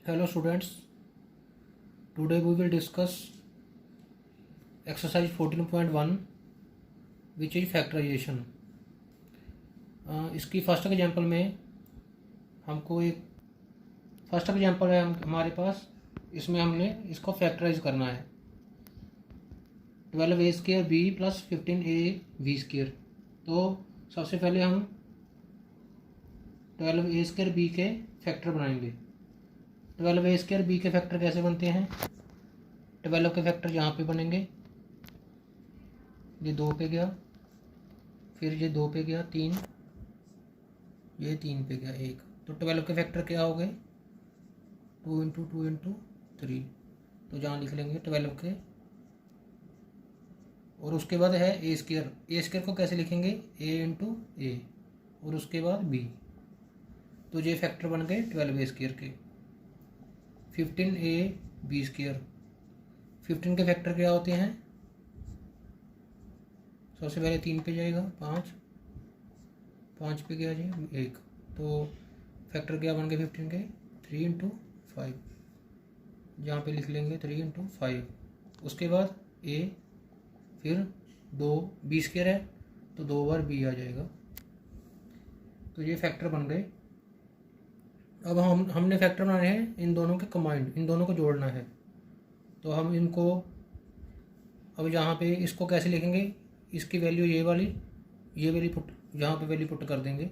Hello students, today we will discuss exercise 14.1 which is factorization. इसकी first example में हमको एक फर्स्ट एग्जांपल है हमारे पास, इसमें हमने इसको फैक्टराइज करना है 12a² b प्लस 15ab²। तो सबसे पहले हम 12a² b के फैक्टर बनाएंगे। 12a² b के फैक्टर कैसे बनते हैं? 12 के फैक्टर यहाँ पे बनेंगे, ये 2 पे गया, फिर ये 2 पे गया 3, ये 3 पे गया 1। तो 12 के फैक्टर क्या हो गए? 2 इंटू 2 इंटू 3। तो जहाँ लिख लेंगे 12 के। और उसके बाद है a² को कैसे लिखेंगे? a इंटू ए और उसके बाद b। तो ये फैक्टर बन गए 12a² के। 15ab²। 15 के फैक्टर क्या होते हैं? सबसे पहले 3 पे जाएगा 5 पे गया जी 1। तो फैक्टर क्या बन गए 15 के? 3 इंटू 5, जहाँ पे लिख लेंगे 3 इंटू 5। उसके बाद a, फिर 2 b² है तो 2 बार b आ जाएगा। तो ये फैक्टर बन गए। अब हमने फैक्टर बनाने हैं इन दोनों के कंबाइंड, इन दोनों को जोड़ना है। तो हम इनको अब यहाँ पे इसको कैसे लिखेंगे? इसकी वैल्यू ये वैल्यू पुट, यहाँ पे वैल्यू पुट कर देंगे।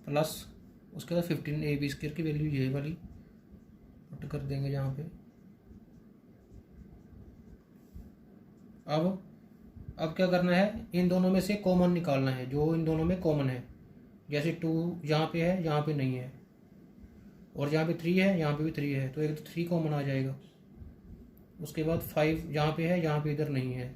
प्लस उसके बाद 15ab² की वैल्यू ये वाली पुट कर देंगे यहाँ पे। अब क्या करना है? इन दोनों में से कॉमन निकालना है, जो इन दोनों में कॉमन है। जैसे 2 यहाँ पे है, यहाँ पे नहीं है, और यहाँ पे 3 है, यहाँ पे भी 3 है, तो एक तो 3 कॉमन आ जाएगा। उसके बाद 5 यहाँ पे है, यहाँ पे इधर नहीं है,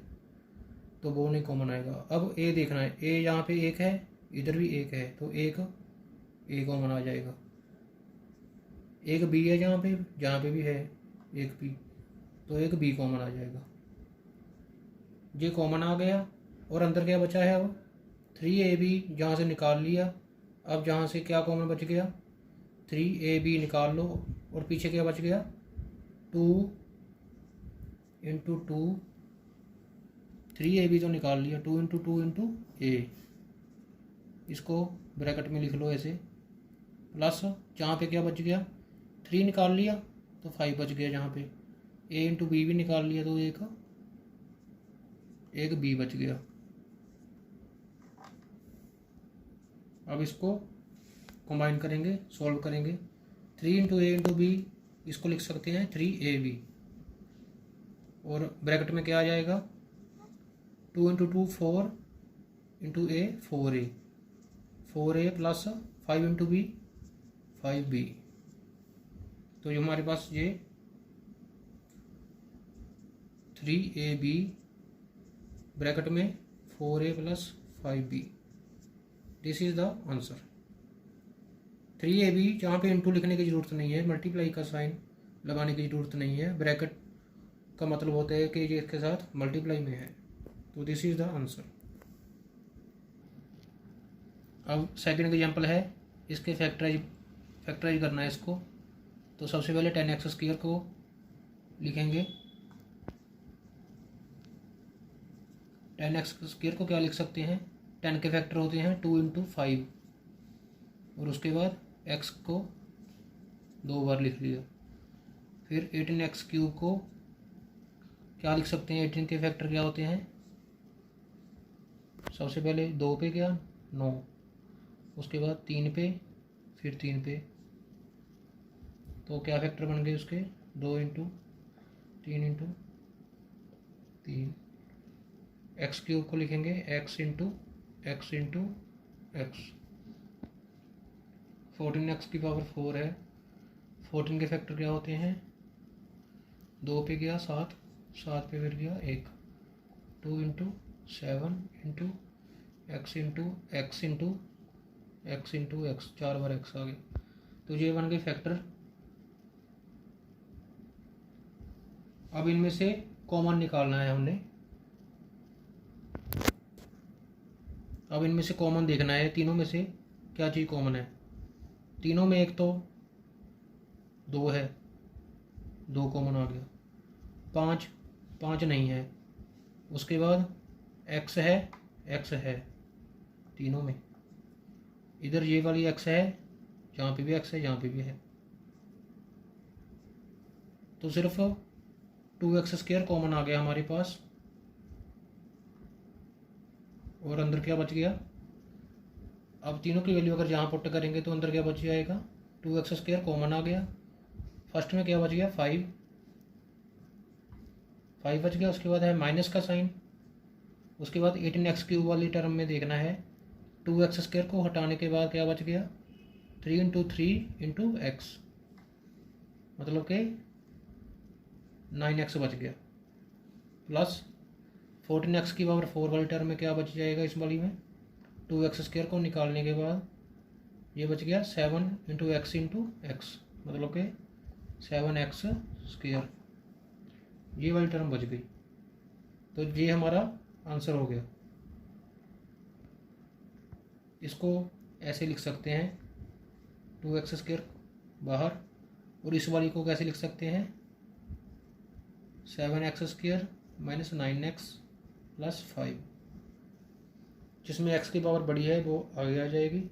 तो वो नहीं कॉमन आएगा। अब a देखना है, a यहाँ पे 1 है, इधर भी 1 है, तो एक a कॉमन आ जाएगा। एक b है जहाँ पे भी है एक b, तो एक b कॉमन आ जाएगा। ये कॉमन आ गया। और अंदर क्या बचा है? अब 3ab जहाँ से निकाल लिया। अब जहाँ से क्या कॉमन बच गया? 3ab निकाल लो, और पीछे क्या बच गया? 2 इंटू 2। 3ab तो निकाल लिया, 2 इंटू 2 इंटू a। इसको ब्रैकेट में लिख लो ऐसे। प्लस जहाँ पे क्या बच गया? 3 निकाल लिया तो 5 बच गया। जहाँ पे a इंटू b भी निकाल लिया तो एक b बच गया। अब इसको कंबाइन करेंगे, सॉल्व करेंगे। 3 इंटू ए इंटू बी, इसको लिख सकते हैं 3ab, और ब्रैकेट में क्या आ जाएगा? 2 into 2 4 into a 4a, 4a plus 5 into b 5b। तो ये हमारे पास ये 3ab ब्रैकेट में 4a plus 5b, this is the answer. 3ab जहाँ पे इंटू लिखने की ज़रूरत नहीं है, मल्टीप्लाई का साइन लगाने की ज़रूरत नहीं है। ब्रैकेट का मतलब होता है कि ये इसके साथ मल्टीप्लाई में है, तो दिस इज द आंसर। अब सेकंड एग्जांपल है, इसके फैक्टराइज करना है इसको। तो सबसे पहले 10x² को लिखेंगे। 10x² को क्या लिख सकते हैं? 10 के फैक्टर होते हैं 2 इंटू 5, और उसके बाद x को 2 बार लिख लिया। फिर 18x³ को क्या लिख सकते हैं? 18 के फैक्टर क्या होते हैं? सबसे पहले 2 पे गया 9, उसके बाद 3 पे, फिर 3 पे, तो क्या फैक्टर बन गए उसके? 2 इंटू 3 इंटू 3। x³ को लिखेंगे x into x into x। 14x की पावर 4 है। 14 के फैक्टर क्या होते हैं? 2 पे गया 7, 7 पे फिर गया 1, 2 into 7 into x into x into x into x, 4 बार x आ गए। तो ये बन गए फैक्टर। अब इनमें से कॉमन निकालना है हमने। अब इनमें से कॉमन देखना है, तीनों में से क्या चीज़ कॉमन है। तीनों में एक तो 2 है, 2 कॉमन आ गया। 5 नहीं है। उसके बाद x है तीनों में। इधर ये वाली x है, जहाँ पे भी x है, यहाँ पे भी है। तो सिर्फ 2x² कॉमन आ गया हमारे पास। और अंदर क्या बच गया, अब तीनों की वैल्यू अगर जहाँ पुट करेंगे तो अंदर क्या बच जाएगा, 2x² कॉमन आ गया। फर्स्ट में क्या बच गया, 5 बच गया। उसके बाद है माइनस का साइन। उसके बाद 18x³ वाली टर्म में देखना है, 2x² को हटाने के बाद क्या बच गया, 3 × 3 × x, मतलब कि 9x बच गया। प्लस 14x⁴ वाली टर्म में क्या बच जाएगा, इस वाली में 2x² को निकालने के बाद ये बच गया 7 × x × x, मतलब कि 7x²। ये वाली टर्म बच गई। तो ये हमारा आंसर हो गया। इसको ऐसे लिख सकते हैं, 2x² बाहर, और इस वाली को कैसे लिख सकते हैं, 7x² - 9x + 5, जिसमें x की पावर बड़ी है वो आगे आ जाएगी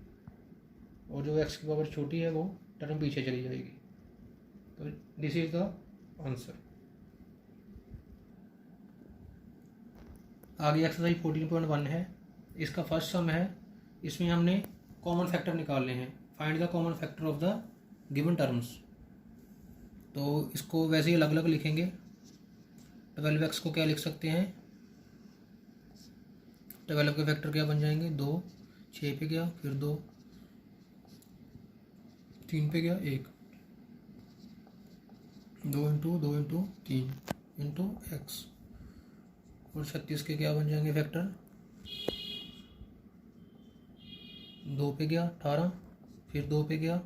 और जो x की पावर छोटी है वो टर्म पीछे चली जाएगी। तो दिस इज द आंसर। आगे एक्सरसाइज 14.1 है। इसका फर्स्ट सम है। इसमें हमने कॉमन फैक्टर निकालने हैं। Find the common factor of the given terms. तो इसको वैसे ही अलग अलग लिखेंगे। 12x को क्या लिख सकते हैं, 12 के फैक्टर क्या बन जाएंगे, 2, 6 पे गया, फिर 2, 3 पे गया, 1, 2 × 2 × 3 × x, और 36 के क्या बन जाएंगे फैक्टर, 2 पे गया 18, फिर 2 पे गया,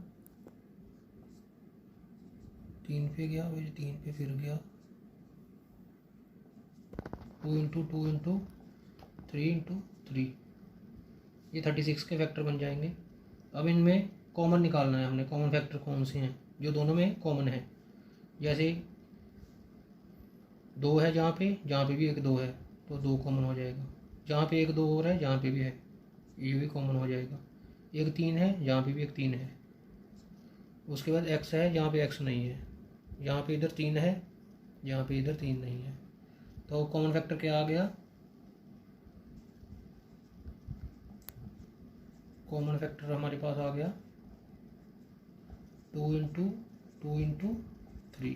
3 पे गया, फिर 3 पे फिर गया, 2 × 2 × 3 × 3, ये 36 के फैक्टर बन जाएंगे। अब इनमें कॉमन निकालना है हमने, कॉमन फैक्टर कौन से हैं जो दोनों में कॉमन है। जैसे 2 है, जहाँ पे भी एक 2 है तो 2 कॉमन हो जाएगा। जहाँ पे एक 2 और है, जहाँ पे भी है ये भी कॉमन हो जाएगा। एक 3 है, जहाँ पे भी एक 3 है। उसके बाद x है, जहाँ पे x नहीं है। यहाँ पे इधर 3 है, यहाँ पे इधर 3 नहीं है। तो कॉमन फैक्टर क्या आ गया, कॉमन फैक्टर हमारे पास आ गया 2 × 2 × 3,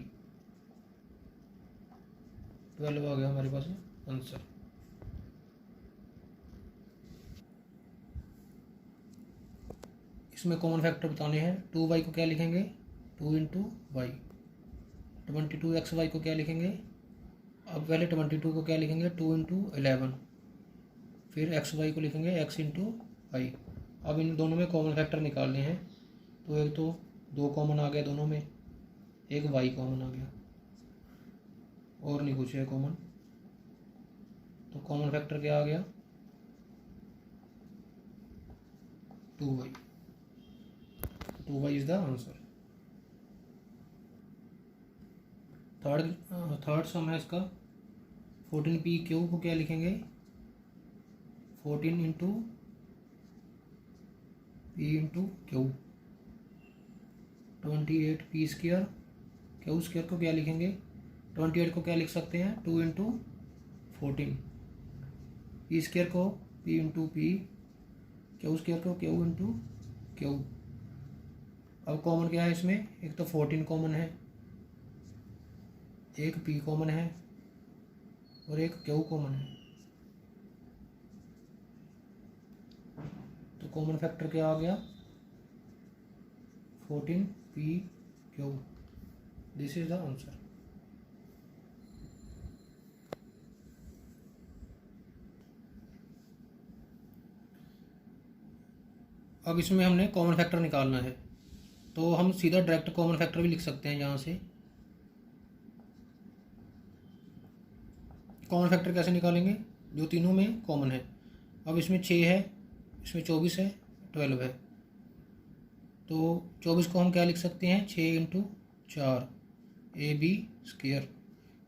12 आ गया हमारे पास आंसर। इसमें कॉमन फैक्टर बताने हैं। 2y को क्या लिखेंगे, 2 × y। 22xy को क्या लिखेंगे, अब पहले 22 को क्या लिखेंगे, 2 × 11। फिर xy को लिखेंगे x × y। अब इन दोनों में कॉमन फैक्टर निकालने हैं। तो एक तो 2 कॉमन आ गया दोनों में, एक y कॉमन आ गया, और नहीं कुछ है कॉमन। तो कॉमन फैक्टर क्या आ गया, 2y। 2y is the answer. Third सम है इसका। 14p³ को क्या लिखेंगे, 14 × p × q। 28p², q² को क्या लिखेंगे, 28 को क्या लिख सकते हैं, 2 × 14। p² को p × p, q² को q × q। अब कॉमन क्या है इसमें, एक तो 14 कॉमन है, एक p कॉमन है, और एक q कॉमन है। तो कॉमन फैक्टर क्या आ गया, 14p³ this is the answer. अब इसमें हमने कॉमन फैक्टर निकालना है। तो हम सीधा डायरेक्ट कॉमन फैक्टर भी लिख सकते हैं। यहाँ से कॉमन फैक्टर कैसे निकालेंगे, जो तीनों में कॉमन है। अब इसमें 6 है, इसमें 24 है, 12 है। तो 24 को हम क्या लिख सकते हैं, 6 इंटू 4 AB²।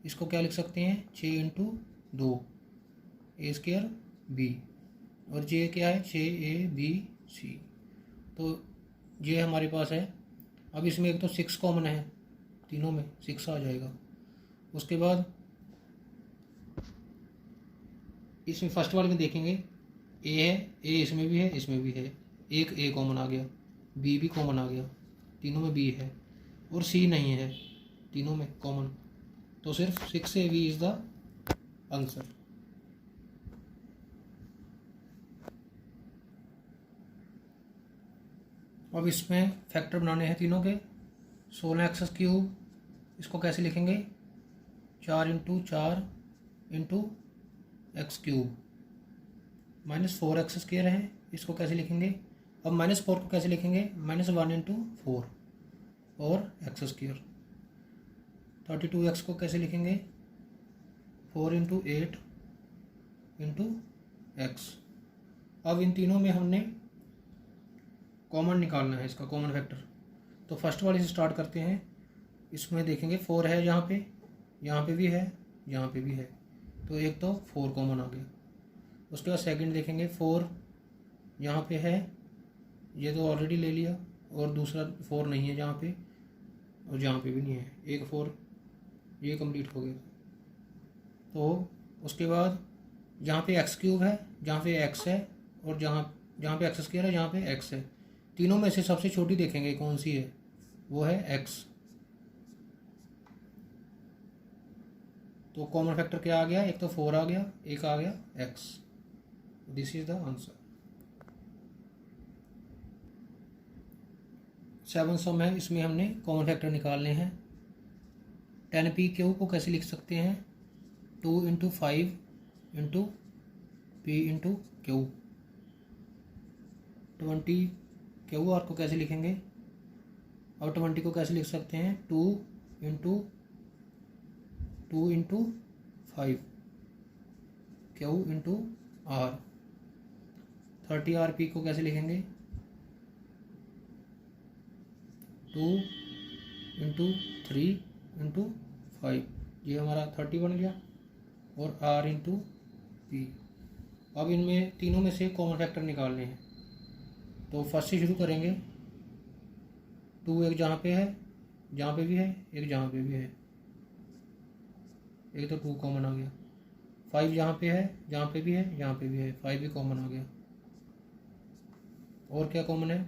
इसको क्या लिख सकते हैं, 6 इंटू 2 A²B। और जे क्या है, 6ABC। तो ये हमारे पास है। अब इसमें एक तो 6 कॉमन है, तीनों में 6 आ जाएगा। उसके बाद इसमें फर्स्ट वाले में देखेंगे ए है, ए इसमें भी है, इसमें भी है, एक ए कॉमन आ गया, बी भी कॉमन आ गया, तीनों में बी है, और सी नहीं है तीनों में कॉमन। तो सिर्फ 6AB इज द आंसर। अब इसमें फैक्टर बनाने हैं तीनों के। 16x³, इसको कैसे लिखेंगे, 4 इंटू 4 इंटू x³ -4x² है, इसको कैसे लिखेंगे। अब -4 को कैसे लिखेंगे, -1 इंटू 4 और x²। 32x को कैसे लिखेंगे, 4 इंटू 8 इंटू x। अब इन तीनों में हमने कॉमन निकालना है, इसका कॉमन फैक्टर। तो फर्स्ट वाले से स्टार्ट करते हैं। इसमें देखेंगे 4 है यहाँ पे भी है, यहाँ पे भी है, तो एक तो 4 कॉमन आ गया। उसके बाद सेकंड देखेंगे 4 यहाँ पे है, ये तो ऑलरेडी ले लिया, और दूसरा 4 नहीं है जहाँ पे, और जहाँ पे भी नहीं है, एक 4 ये कंप्लीट हो गया। तो उसके बाद जहाँ पे x³ है, जहाँ पे x है, और जहाँ पे x² है, जहाँ पे x है, तीनों में से सबसे छोटी देखेंगे कौन सी है, वो है x। तो कॉमन फैक्टर क्या आ गया, एक तो 4 आ गया, एक आ गया x। This is the answer. 7 सम है, इसमें हमने कॉमन फैक्टर निकालने हैं। 10p³ को कैसे लिख सकते हैं, 2 into 5 into p into Q. 20QR को कैसे लिखेंगे, और 20 को कैसे लिख सकते हैं, 2 into 5 Q into are. 30RP को कैसे लिखेंगे, 2 इंटू 3 इंटू 5, ये हमारा 30 बन गया, और R इंटू पी। अब इनमें तीनों में से कॉमन फैक्टर निकालने हैं। तो फर्स्ट से शुरू करेंगे। 2 एक जहाँ पे है, जहाँ पे भी है, एक जहाँ पे भी है, एक तो 2 कॉमन आ गया। 5 जहाँ पे है, जहाँ पे भी है, यहाँ पे भी है, 5 भी कॉमन आ गया। और क्या कॉमन है,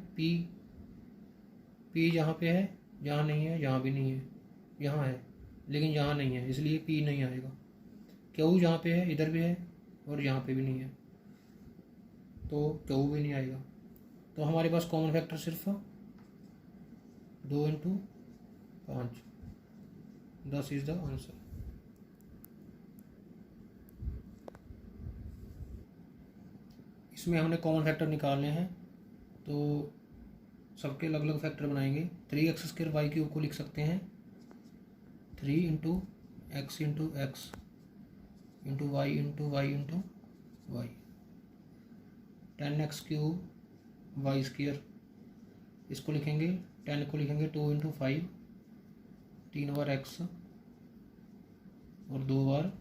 P जहाँ पे है, जहाँ नहीं है, यहाँ भी नहीं है, यहाँ है लेकिन यहाँ नहीं है, इसलिए P नहीं आएगा। Q जहाँ पे है, इधर भी है, और यहाँ पे भी नहीं है, तो Q भी नहीं आएगा। तो हमारे पास कॉमन फैक्टर सिर्फ 2 इंटू 5, 10 इज द आंसर। इसमें हमने कॉमन फैक्टर निकालने हैं, तो सबके अलग अलग फैक्टर बनाएंगे। 3x² y³ को लिख सकते हैं 3 into x into x into y into y into y. 10x³ y², इसको लिखेंगे 10 को लिखेंगे 2 इंटू 5, 3 बार x और 2 बार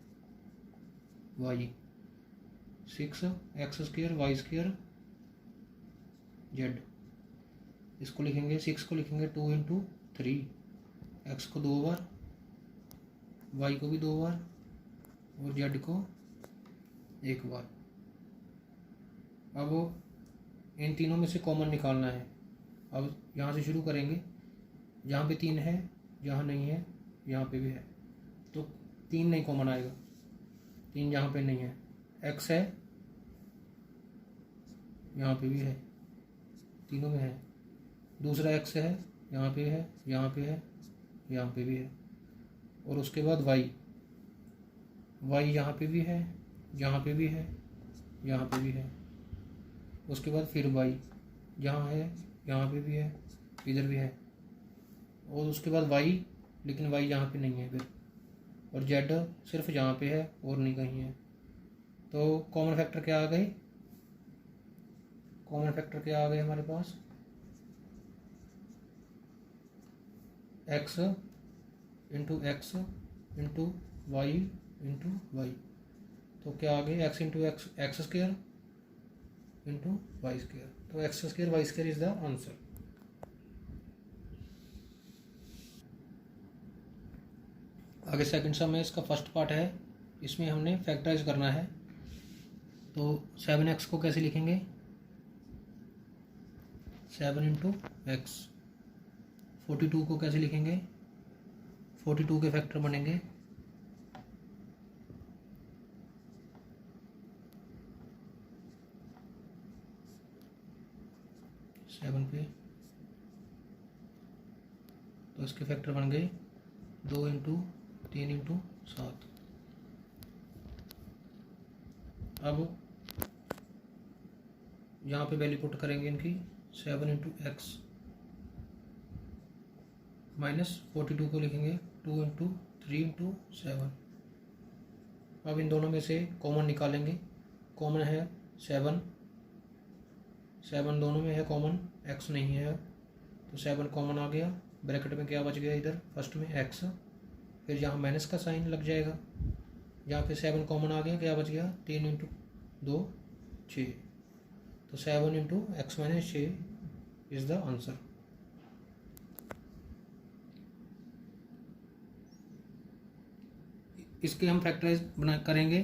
y। 6x² y² z, इसको लिखेंगे 6 को लिखेंगे 2 इंटू 3, x को 2 बार, y को भी 2 बार, और z को 1 बार। अब इन तीनों में से कॉमन निकालना है। अब यहाँ से शुरू करेंगे, जहाँ पे 3 है, जहाँ नहीं है, यहाँ पे भी है, तो 3 नहीं कॉमन आएगा। 3 जहाँ पे नहीं है, x है, यहाँ पे भी है, तीनों में है, दूसरा x है, यहाँ पे है, यहाँ पे है, यहाँ पे भी है, और उसके बाद y यहाँ पे भी है, यहाँ पे भी है, यहाँ पे भी है, उसके बाद फिर y यहाँ है, यहाँ पे भी है, इधर भी है, और उसके बाद y, लेकिन y यहाँ पे नहीं है फिर, और z सिर्फ यहाँ पे है और नहीं कहीं है। तो कॉमन फैक्टर क्या आ गए, कॉमन फैक्टर क्या आ गए हमारे पास, x into x into y into y. तो क्या आ गए, x into x square into y square. तो x square y square is the answer. आगे सेकंड सम में इसका फर्स्ट पार्ट है, इसमें हमने फैक्टराइज करना है। तो 7x को कैसे लिखेंगे, 7 इंटू एक्स। 42 को कैसे लिखेंगे, 42 के फैक्टर बनेंगे 7 पे, तो इसके फैक्टर बन गए 2 इंटू 3 इंटू 7। अब यहाँ पे वैल्यू पुट करेंगे इनकी, 7 इंटू एक्स माइनस 42 को लिखेंगे 2 इंटू 3 इंटू 7। अब इन दोनों में से कॉमन निकालेंगे। कॉमन है 7, 7 दोनों में है कॉमन, x नहीं है, तो 7 कॉमन आ गया। ब्रैकेट में क्या बच गया, इधर फर्स्ट में x, फिर यहाँ माइनस का साइन लग जाएगा। यहाँ पे 7 कॉमन आ गया, क्या बच गया, 3 इंटू 2 6। तो 7 into x minus 6 is the answer. इसके हम फैक्टराइज बना करेंगे।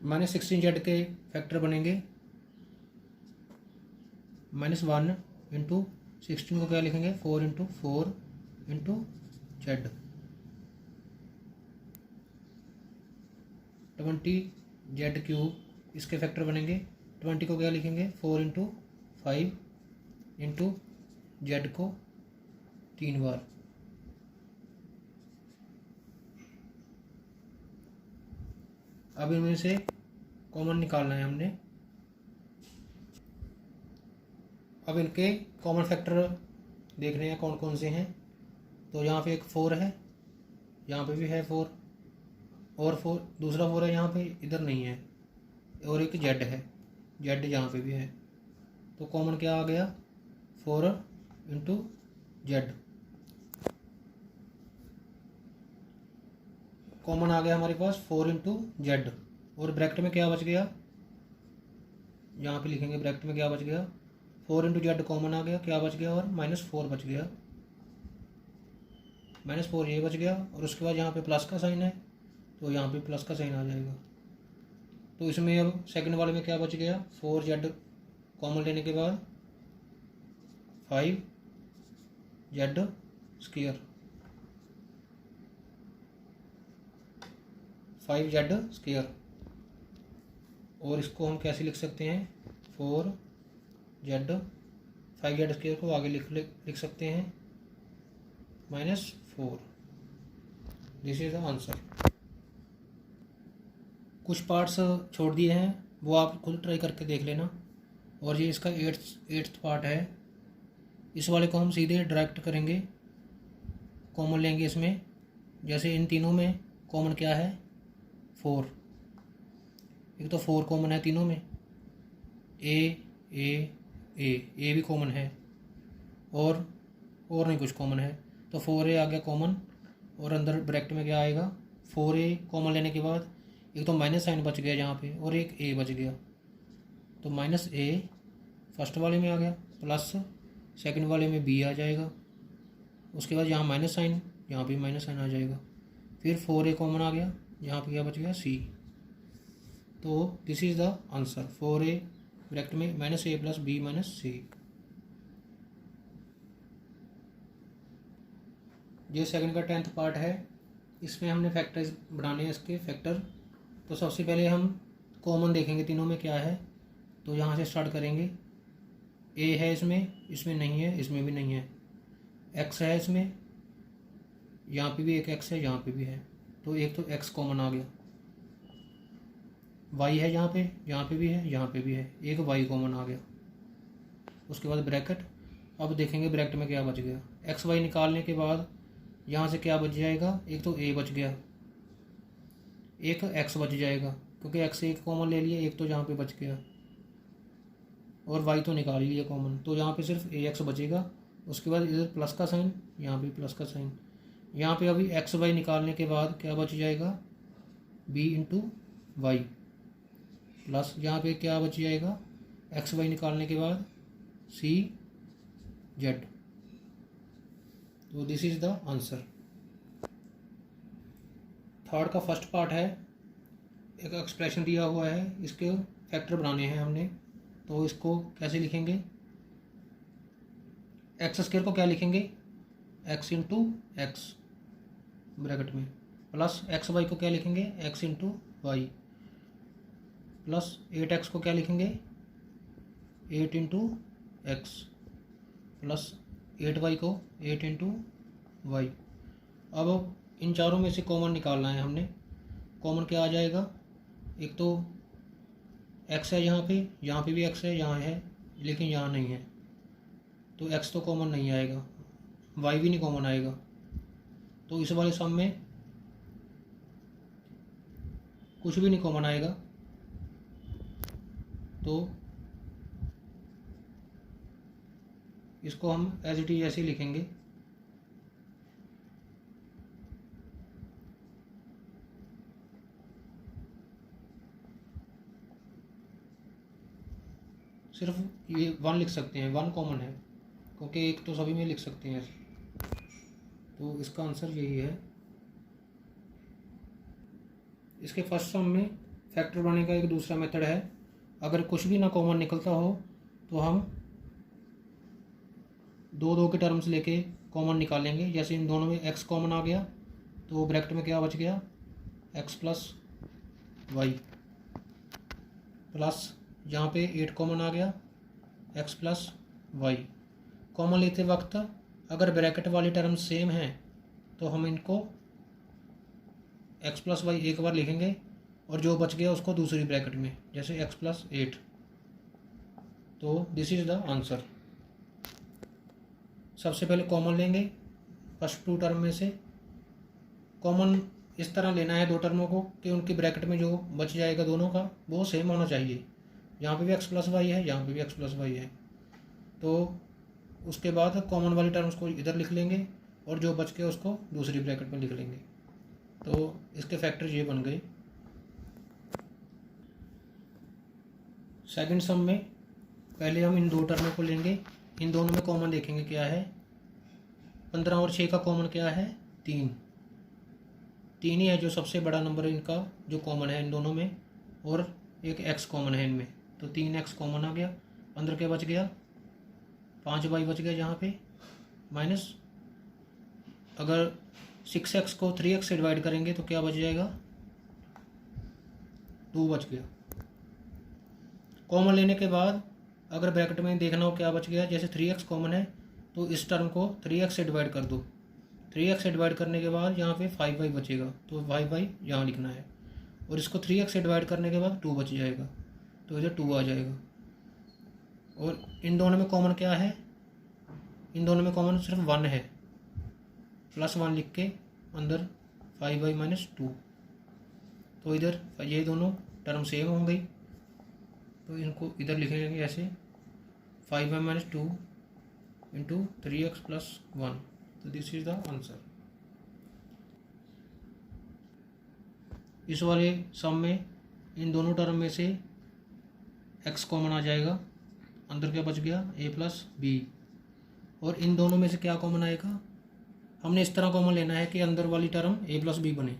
-16z के फैक्टर बनेंगे -1 इंटू 16 को क्या लिखेंगे, 4 इंटू 4 इंटू जेड। 20z³ इसके फैक्टर बनेंगे। 20 को क्या लिखेंगे, 4 इंटू 5 इंटू जेड को 3 बार। अब इनमें से कॉमन निकालना है हमने। अब इनके कॉमन फैक्टर देखने हैं कौन कौन से हैं। तो यहाँ पे एक 4 है, यहाँ पे भी है 4, और 4 दूसरा 4 है यहाँ पे, इधर नहीं है, और एक जेड है, जेड यहाँ पे भी है। तो कॉमन क्या आ गया, 4 इंटू जेड। कॉमन आ गया हमारे पास 4 इंटू जेड, और ब्रैकेट में क्या बच गया, यहाँ पे लिखेंगे ब्रैकेट में क्या बच गया, 4 इंटू जेड कॉमन आ गया, क्या बच गया, और -4 बच गया, -4 ये बच गया। और उसके बाद यहाँ पे प्लस का साइन है, तो यहाँ पे प्लस का साइन आ जाएगा। तो इसमें अब सेकंड वाले में क्या बच गया, 4z कॉमन लेने के बाद 5z स्क्वायर, 5z स्क्वायर। और इसको हम कैसे लिख सकते हैं, 4z 5z स्क्वायर को आगे लिख सकते हैं -4। This is the answer. कुछ पार्ट्स छोड़ दिए हैं, वो आप खुद ट्राई करके देख लेना। और ये इसका 8th पार्ट है, इस वाले को हम सीधे डायरेक्ट करेंगे, कॉमन लेंगे इसमें। जैसे इन तीनों में कॉमन क्या है, 4। एक तो 4 कॉमन है तीनों में, ए भी कॉमन है, और नहीं कुछ कॉमन है। तो 4a आ गया कॉमन, और अंदर ब्रैकेट में क्या आएगा, 4a कॉमन लेने के बाद एक तो माइनस साइन बच गया यहाँ पे, और एक a बच गया। तो -a फर्स्ट वाले में आ गया, प्लस सेकंड वाले में b आ जाएगा। उसके बाद यहाँ माइनस साइन, यहाँ भी माइनस साइन आ जाएगा। फिर 4a कॉमन आ गया, यहाँ पे क्या बच गया, c। तो this is the answer, 4a bracket में -a plus b minus c। ये सेकंड का 10th पार्ट है, इसमें हमने फैक्टर्स बनाने हैं, इसके फैक्टर। तो सबसे पहले हम कॉमन देखेंगे तीनों में क्या है। तो यहाँ से स्टार्ट करेंगे। a है इसमें नहीं है, इसमें भी नहीं है। x है इसमें, यहाँ पे भी एक x है, यहाँ पे भी है, तो एक तो x कॉमन आ गया। y है यहाँ पे भी है, यहाँ पे भी है, एक y कॉमन आ गया। उसके बाद ब्रैकेट। अब देखेंगे ब्रैकेट में क्या बच गया। x y निकालने के बाद यहाँ से क्या बच जाएगा, एक तो a बच गया, एक एक्स बच जाएगा, क्योंकि एक्स से एक कॉमन ले लिए, एक तो जहाँ पे बच गया, और वाई तो निकाल ही लिया कॉमन, तो यहाँ पे सिर्फ ए एक्स बचेगा। उसके बाद इधर प्लस का साइन, यहाँ भी प्लस का साइन। यहाँ पे अभी एक्स वाई निकालने के बाद क्या बच जाएगा, बी इंटू वाई, प्लस यहाँ पे क्या बच जाएगा, एक्स वाई निकालने के बाद सी जेड। तो this is the answer. Third का फर्स्ट पार्ट है, एक एक्सप्रेशन दिया हुआ है, इसके फैक्टर बनाने हैं हमने। तो इसको कैसे लिखेंगे, एक्स स्क्वायर को क्या लिखेंगे, एक्स इंटू एक्स ब्रैकेट में, प्लस एक्स वाई को क्या लिखेंगे, x into Y, plus 8x को क्या लिखेंगे, 8 इंटू एक्स, प्लस 8y को 8 इंटू वाई। अब इन चारों में से कॉमन निकालना है हमने। कॉमन क्या आ जाएगा, एक तो x है यहाँ पे भी x है, यहाँ है लेकिन यहाँ नहीं है, तो x तो कॉमन नहीं आएगा, y भी नहीं कॉमन आएगा। तो इस वाले सम में कुछ भी नहीं कॉमन आएगा, तो इसको हम एज इट इज ऐसे ही लिखेंगे। सिर्फ ये 1 लिख सकते हैं, 1 कॉमन है, क्योंकि एक तो सभी में लिख सकते हैं ऐसे। तो इसका आंसर यही है। इसके फर्स्ट सम में फैक्टर बनाने का एक दूसरा मेथड है। अगर कुछ भी ना कॉमन निकलता हो तो हम दो के टर्म्स लेके कॉमन निकालेंगे। जैसे इन दोनों में x कॉमन आ गया तो ब्रैकेट में क्या बच गया, x प्लस वाई, प्लस यहाँ पे 8 कॉमन आ गया, x प्लस वाई। कॉमन लेते वक्त अगर ब्रैकेट वाली टर्म सेम हैं तो हम इनको x प्लस वाई एक बार लिखेंगे और जो बच गया उसको दूसरी ब्रैकेट में, जैसे x प्लस 8। तो दिस इज द आंसर। सबसे पहले कॉमन लेंगे फर्स्ट 2 टर्म में से। कॉमन इस तरह लेना है 2 टर्मों को कि उनकी ब्रैकेट में जो बच जाएगा दोनों का वो सेम होना चाहिए। यहाँ पे भी x प्लस वाई है, यहाँ पे भी x प्लस वाई है। तो उसके बाद कॉमन वाली टर्म्स को इधर लिख लेंगे और जो बच गया उसको दूसरी ब्रैकेट में लिख लेंगे। तो इसके फैक्टर ये बन गए। सेकंड सम में पहले हम इन 2 टर्मों को लेंगे, इन दोनों में कॉमन देखेंगे क्या है। 15 और 6 का कॉमन क्या है, 3 ही है जो सबसे बड़ा नंबर है इनका जो कॉमन है इन दोनों में, और एक x कॉमन है इनमें, तो 3x कॉमन आ गया। 15 क्या बच गया, 5y बच गया यहाँ पे, माइनस अगर 6x को 3x से डिवाइड करेंगे तो क्या बच जाएगा, 2 बच गया। कॉमन लेने के बाद अगर ब्रैकेट में देखना हो क्या बच गया, जैसे 3x कॉमन है तो इस टर्म को 3x से डिवाइड कर दो। 3x से डिवाइड करने के बाद यहाँ पे 5y बचेगा, तो 5y यहाँ लिखना है, और इसको 3x से डिवाइड करने के बाद 2 बच जाएगा, तो इधर 2 आ जाएगा। और इन दोनों में कॉमन क्या है, इन दोनों में कॉमन सिर्फ 1 है, प्लस 1 लिख के अंदर 5y माइनस 2। तो इधर ये दोनों टर्म सेम हो गई, तो इनको इधर लिखेंगे ऐसे 5y minus 2 into 3x plus 1। तो दिस इज द आंसर। इस वाले सम में इन दोनों टर्म में से x कॉमन आ जाएगा, अंदर क्या बच गया, a प्लस बी, और इन दोनों में से क्या कॉमन आएगा, हमने इस तरह कॉमन लेना है कि अंदर वाली टर्म a प्लस बी बने।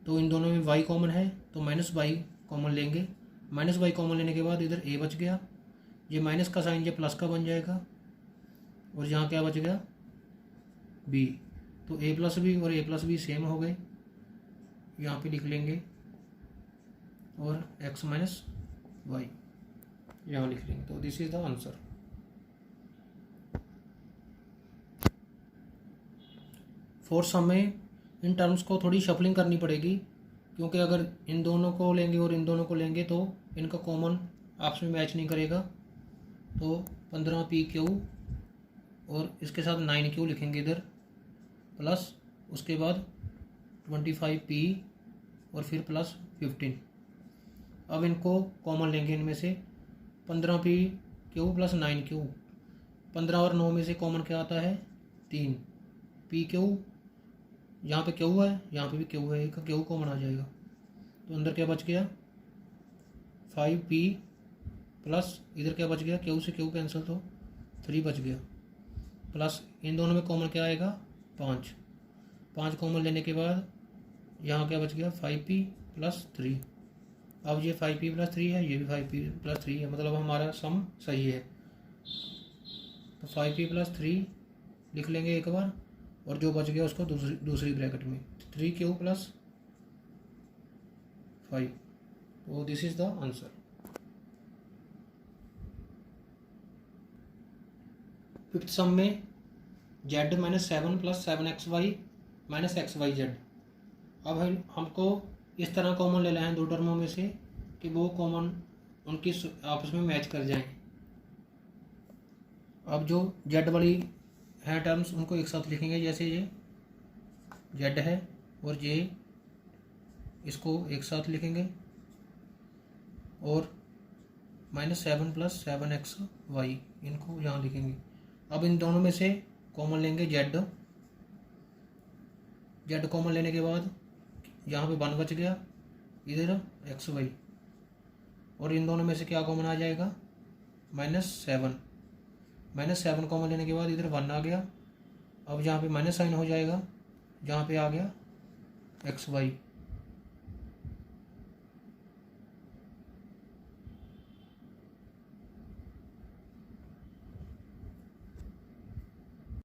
तो इन दोनों में y कॉमन है तो माइनस वाई कॉमन लेंगे। माइनस वाई कॉमन लेने के बाद इधर a बच गया, ये माइनस का साइन ये प्लस का बन जाएगा, और यहाँ क्या बच गया, b। तो a प्लस बी और a प्लस बी सेम हो गए, यहाँ पे लिख लेंगे, और x माइनस वाई यहाँ लिख लेंगे। तो this is the answer. Fourth सम में इन टर्म्स को थोड़ी शफलिंग करनी पड़ेगी, क्योंकि अगर इन दोनों को लेंगे और इन दोनों को लेंगे तो इनका कॉमन आपस में मैच नहीं करेगा। तो 15pq और इसके साथ 9q लिखेंगे इधर, प्लस उसके बाद 25p और फिर प्लस 15। अब इनको कॉमन लेंगे इनमें से 15p³ प्लस 9q। 15 और 9 में से कॉमन क्या आता है 3 pq। यहाँ पे q है, यहाँ पे भी q है, एक q कॉमन आ जाएगा। तो अंदर क्या बच गया 5p प्लस इधर क्या बच गया q से q कैंसिल तो 3 बच गया, प्लस इन दोनों में कॉमन क्या आएगा 5 कॉमन लेने के बाद यहाँ क्या बच गया 5p प्लस 3। अब ये 5p प्लस 3 है, ये भी 5p प्लस 3 है, मतलब हमारा सम सही है। तो 5p प्लस 3 लिख लेंगे एक बार, और जो बच गया उसको दूसरी ब्रैकेट में 3q प्लस 5। तो this is the answer. Fifth सम में z minus 7 plus 7xy minus xyz। अब हमको इस तरह कॉमन ले लाए हैं दो टर्मों में से कि वो कॉमन उनकी आपस में मैच कर जाएं। अब जो z वाली है टर्म्स उनको एक साथ लिखेंगे, जैसे ये z है और ये इसको एक साथ लिखेंगे, और -7 प्लस 7xy इनको यहाँ लिखेंगे। अब इन दोनों में से कॉमन लेंगे z कॉमन लेने के बाद यहाँ पे 1 बच गया, इधर xy, और इन दोनों में से क्या कॉमन आ जाएगा -7 कॉमन लेने के बाद इधर 1 आ गया। अब यहाँ पे माइनस साइन हो जाएगा, जहाँ पे आ गया xy।